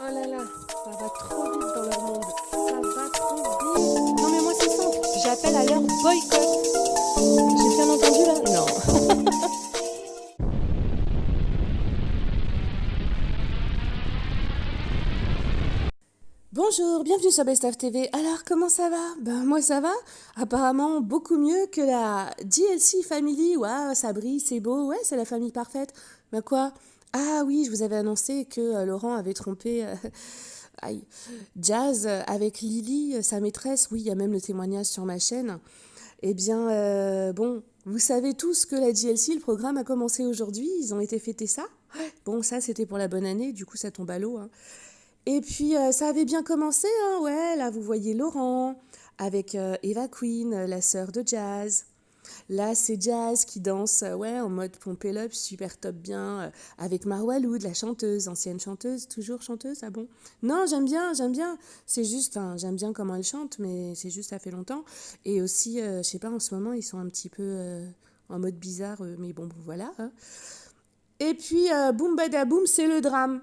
Oh là là, ça va trop vite dans leur monde. Ça va trop vite. Non mais moi c'est simple, j'appelle à leur boycott. J'ai bien entendu là? Non. Bonjour, bienvenue sur Best of TV. Alors comment ça va? Ben moi ça va. Apparemment beaucoup mieux que la DLC Family. Waouh, ça brille, c'est beau. Ouais, c'est la famille parfaite. Ben quoi? Ah oui, je vous avais annoncé que Laurent avait trompé aïe, Jazz avec Lily, sa maîtresse. Oui, il y a même le témoignage sur ma chaîne. Eh bien, bon, vous savez tous que la DLC, le programme a commencé aujourd'hui. Ils ont été fêter ça. Bon, ça c'était pour la bonne année. Du coup, ça tombe à l'eau, hein. Et puis, ça avait bien commencé, hein, ouais. Là, vous voyez Laurent avec Eva Queen, la sœur de Jazz. Là, c'est Jazz qui danse, ouais, en mode pompé up, super top bien, avec Marwa Loud, la chanteuse, ancienne chanteuse, toujours chanteuse, ah bon? Non, j'aime bien, j'aime bien. C'est juste, enfin, j'aime bien comment elle chante, mais c'est juste, ça fait longtemps. Et aussi, je sais pas, en ce moment, ils sont un petit peu en mode bizarre, mais bon, voilà, hein. Et puis, boum badaboum, c'est le drame.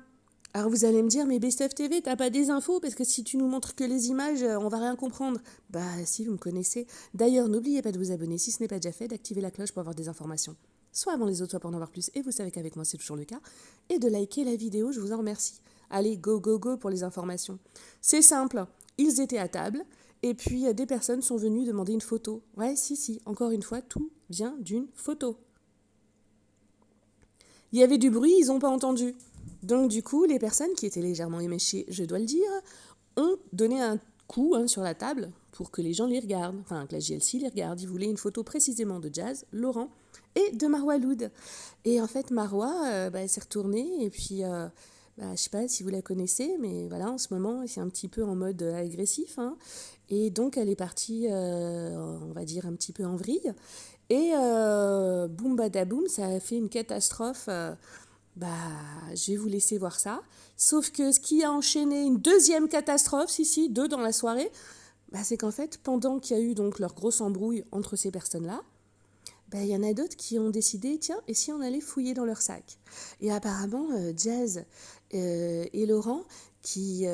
Alors vous allez me dire, mais Best of TV, t'as pas des infos? Parce que si tu nous montres que les images, on va rien comprendre. Bah si, vous me connaissez. D'ailleurs, n'oubliez pas de vous abonner si ce n'est pas déjà fait, d'activer la cloche pour avoir des informations. Soit avant les autres, soit pour en avoir plus, et vous savez qu'avec moi c'est toujours le cas. Et de liker la vidéo, je vous en remercie. Allez, go, go, go pour les informations. C'est simple, ils étaient à table, et puis des personnes sont venues demander une photo. Ouais, si, encore une fois, tout vient d'une photo. Il y avait du bruit, ils n'ont pas entendu. Donc du coup, les personnes qui étaient légèrement éméchées, je dois le dire, ont donné un coup, hein, sur la table pour que les gens les regardent, enfin que la JLC les regarde. Ils voulaient une photo précisément de Jazz, Laurent et de Marwa Loud. Et en fait, Marwa, elle s'est retournée et puis, je sais pas si vous la connaissez, mais voilà, en ce moment, c'est un petit peu en mode agressif, hein. Et donc, elle est partie, on va dire, un petit peu en vrille. Et boum badaboum, ça a fait une catastrophe. Bah, je vais vous laisser voir ça. Sauf que ce qui a enchaîné une deuxième catastrophe, si, deux dans la soirée, bah, c'est qu'en fait, pendant qu'il y a eu donc leur grosse embrouille entre ces personnes-là, bah, il y en a d'autres qui ont décidé, tiens, et si on allait fouiller dans leur sac? Et apparemment, Jazz et Laurent, qui...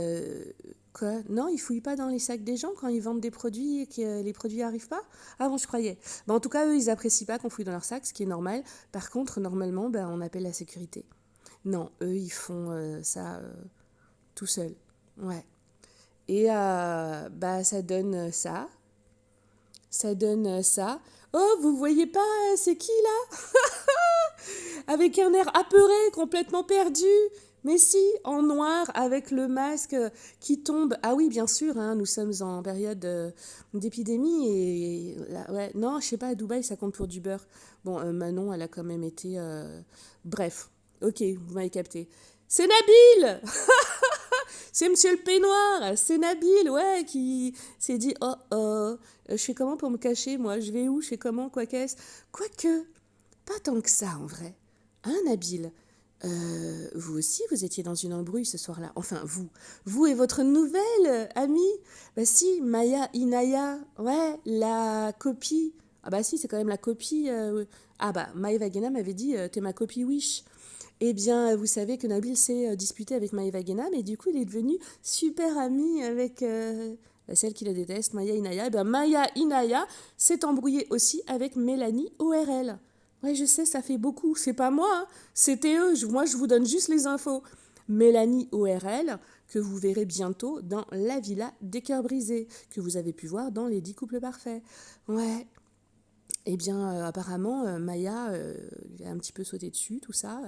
quoi? Non, ils fouillent pas dans les sacs des gens quand ils vendent des produits et que les produits n'arrivent pas? Ah bon, je croyais. Bah, en tout cas, eux, ils apprécient pas qu'on fouille dans leur sac, ce qui est normal. Par contre, normalement, bah, on appelle la sécurité. Non, eux, ils font ça tout seuls. Ouais. Et bah, ça donne ça. Ça donne ça. Oh, vous voyez pas, c'est qui là? Avec un air apeuré, complètement perdu. Mais si, en noir, avec le masque qui tombe. Ah oui, bien sûr, hein, nous sommes en période d'épidémie. Et ouais, non, je sais pas, à Dubaï, ça compte pour du beurre. Bon, Manon, elle a quand même été... Bref, ok, vous m'avez capté. C'est Nabil. C'est Monsieur le Peignoir, c'est Nabil, ouais, qui s'est dit, je fais comment pour me cacher, moi? Je vais où? Je fais comment? Quoi qu'est-ce? Quoique, pas tant que ça, en vrai. Hein, Nabil? Vous aussi, vous étiez dans une embrouille ce soir-là. Enfin, vous et votre nouvelle amie. Bah si, Maya Inaya, ouais, la copie. Ah bah si, c'est quand même la copie. Ah bah, Maëva Guéna m'avait dit, t'es ma copie Wish. Eh bien, vous savez que Nabil s'est disputé avec Maëva Guénam et du coup, il est devenu super ami avec celle qui la déteste, Maya Inaya. Eh bien, Maya Inaya s'est embrouillée aussi avec Mélanie ORL. Ouais, je sais, ça fait beaucoup. C'est pas moi, hein. C'était eux. Moi, je vous donne juste les infos. Mélanie ORL, que vous verrez bientôt dans La Villa des Cœurs Brisés, que vous avez pu voir dans Les 10 couples parfaits. Ouais. Eh bien, apparemment, Maya a un petit peu sauté dessus, tout ça.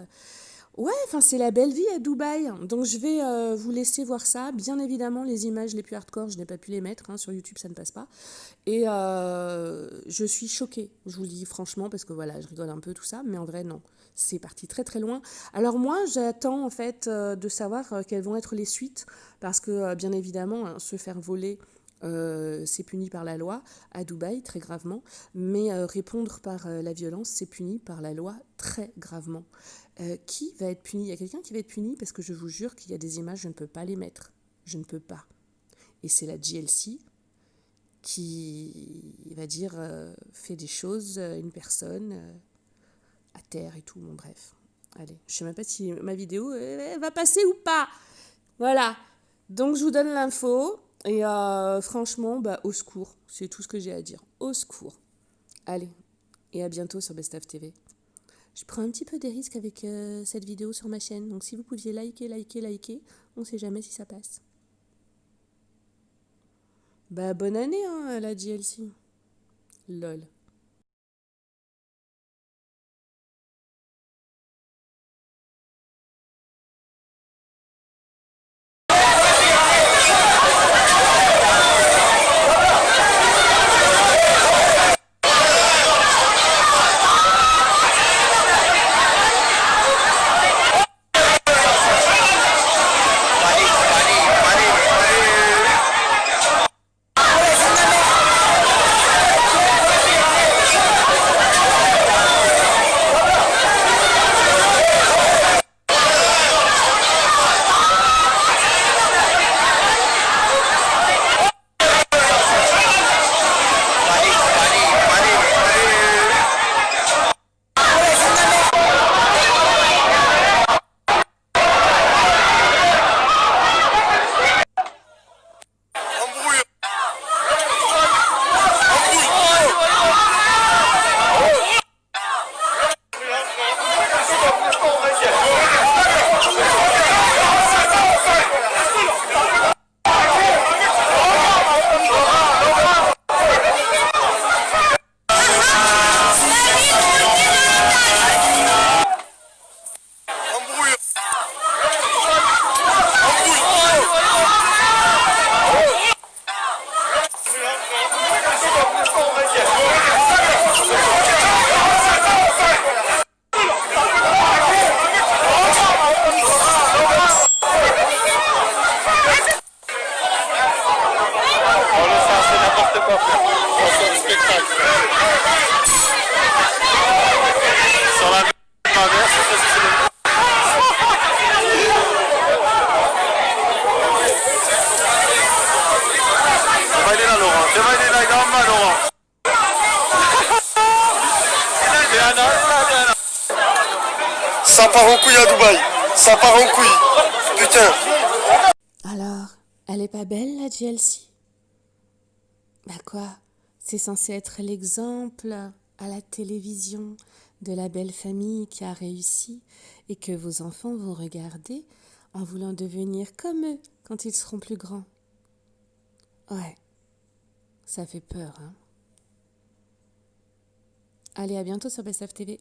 Ouais, enfin, c'est la belle vie à Dubaï. Donc, je vais vous laisser voir ça. Bien évidemment, les images les plus hardcore, je n'ai pas pu les mettre, hein. Sur YouTube, ça ne passe pas. Et je suis choquée, je vous le dis franchement, parce que voilà, je rigole un peu, tout ça. Mais en vrai, non. C'est parti très très loin. Alors moi, j'attends en fait de savoir quelles vont être les suites. Parce que, bien évidemment, hein, se faire voler... c'est puni par la loi à Dubaï, très gravement, mais répondre par la violence, c'est puni par la loi très gravement. Qui va être puni? Il y a quelqu'un qui va être puni parce que je vous jure qu'il y a des images, je ne peux pas les mettre. Je ne peux pas. Et c'est la GLC qui, va dire, fait des choses, une personne, à terre et tout, bon bref. Allez, je sais même pas si ma vidéo elle va passer ou pas. Voilà. Donc, je vous donne l'info. Et franchement, bah, au secours. C'est tout ce que j'ai à dire. Au secours. Allez. Et à bientôt sur Best of TV. Je prends un petit peu des risques avec cette vidéo sur ma chaîne. Donc, si vous pouviez liker, on sait jamais si ça passe. Bah, bonne année, hein, à la JLC. Lol. Ça part en couille à Dubaï. Ça part en couille. Putain. Alors, elle est pas belle, la JLC? Bah quoi? C'est censé être l'exemple à la télévision de la belle famille qui a réussi et que vos enfants vont regarder en voulant devenir comme eux quand ils seront plus grands. Ouais, ça fait peur, hein? Allez, à bientôt sur Best of TV.